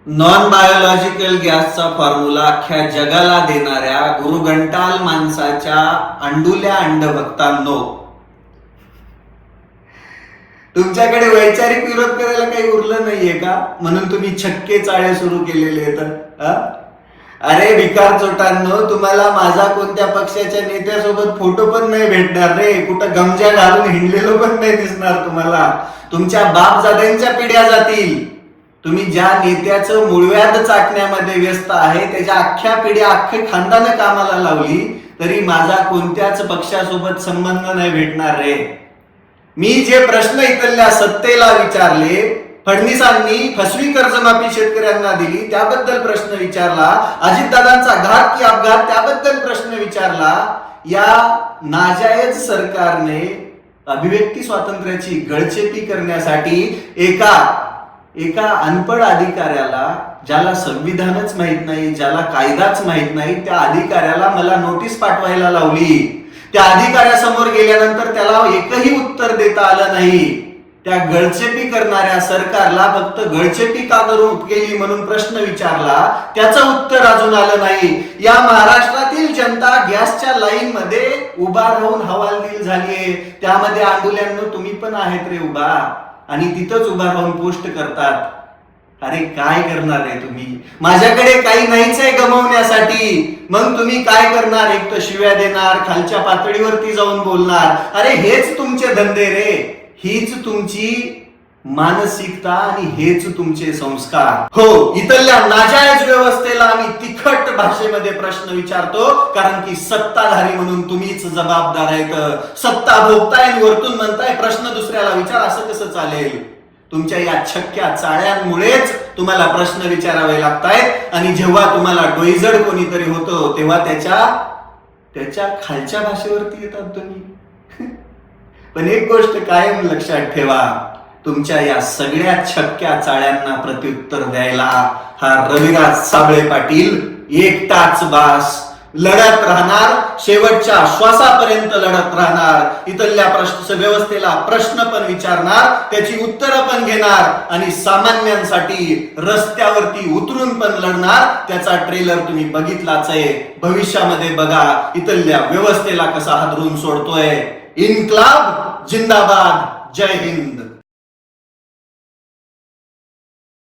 Non biological गॅसचा formula अख्ख्या जगाला देणाऱ्या गुरुगंटाल माणसाच्या अंडुल्या अंडभक्तांनो, तुमच्याकडे वैचारिक विरोध करायला काही उरलं नाहीये का? म्हणून तुम्ही छक्के चाळे सुरू केलेले आहेत. अरे भिकार चोटांनो, तुम्हाला माझा कोणत्या पक्षाच्या नेत्यासोबत फोटो पण नाही भेटणार रे. कुठं गमजा घालून हिंडलेलो पण नाही दिसणार तुम्हाला. तुमच्या बापजाद्यांच्या पिढ्या जातील. तुम्ही ज्या नेत्याचं मूळव्याध चाटण्यामध्ये व्यस्त आहे त्याच्या अख्ख्या पिढ्या अख्खे खानदानं कामाला लावली तरी माझा कोणत्याच पक्षासोबत संबंध नाही भेटणार रे. मी जे प्रश्न इथल्या सत्तेला विचारले, फडणवीसांनी फसवी कर्जमाफी शेतकऱ्यांना दिली त्याबद्दल प्रश्न विचारला, अजितदादांचा घात की अपघात त्याबद्दल प्रश्न विचारला. या नाजायज सरकारने अभिव्यक्ती स्वातंत्र्याची गळचेपी करण्यासाठी एका अनपढ अधिकाऱ्याला, ज्याला संविधानच माहित नाही, ज्याला कायदाच माहित नाही, त्या अधिकाऱ्याला मला नोटीस पाठवायला लावली. त्या अधिकाऱ्यासमोर गेल्यानंतर त्याला एकही उत्तर देता आलं नाही. त्या गळचेपी करणाऱ्या सरकारला फक्त गळचेपी का केली म्हणून प्रश्न विचारला, त्याचं उत्तर अजून आलं नाही. या महाराष्ट्रातील जनता गॅसच्या लाईन मध्ये उभा राहून हवालदिल झालीये. त्यामध्ये आंदोलनांनो तुम्ही पण आहेत रे उभा, आणि तिथंच उभा राहून पोस्ट करतात. अरे काय करणार आहे तुम्ही? माझ्याकडे काही नाहीच आहे गमवण्यासाठी. मग तुम्ही काय करणार? एक तर शिव्या देणार, खालच्या पातळीवरती जाऊन बोलणार. अरे हेच तुमचे धंदे रे, हीच तुमची मानसिकता आणि हेच तुमचे संस्कार. हो, इथल्या नाजायज व्यवस्थेला आम्ही तिखट भाषेमध्ये प्रश्न विचारतो, कारण की सत्ताधारी म्हणून तुम्हीच जबाबदार आहेत. सत्ता भोगताय आणि वरतून म्हणताय प्रश्न दुसऱ्याला विचार, असं कसं चालेल? तुमच्या या छक्क्या चाळ्यांमुळेच तुम्हाला प्रश्न विचारावे लागतायत. आणि जेव्हा तुम्हाला डोईजड कोणीतरी होतो तेव्हा त्याच्या खालच्या भाषेवरती येतात तुम्ही. पण एक गोष्ट कायम लक्षात ठेवा, तुमच्या या सगळ्या छक्क्या चाळ्यांना प्रत्युत्तर द्यायला हा रविराज साबळे पाटील एकटाच बास. लढत राहणार, शेवटच्या श्वासापर्यंत लढत राहणार. इथल्या व्यवस्थेला प्रश्न पण विचारणार, त्याची उत्तरं पण घेणार, आणि सामान्यांसाठी रस्त्यावरती उतरून पण लढणार. त्याचा ट्रेलर तुम्ही बघितलाच आहे. भविष्यामध्ये बघा इथल्या व्यवस्थेला कसा हादरून सोडतोय. इन्क्लाब जिंदाबाद. जय हिंद.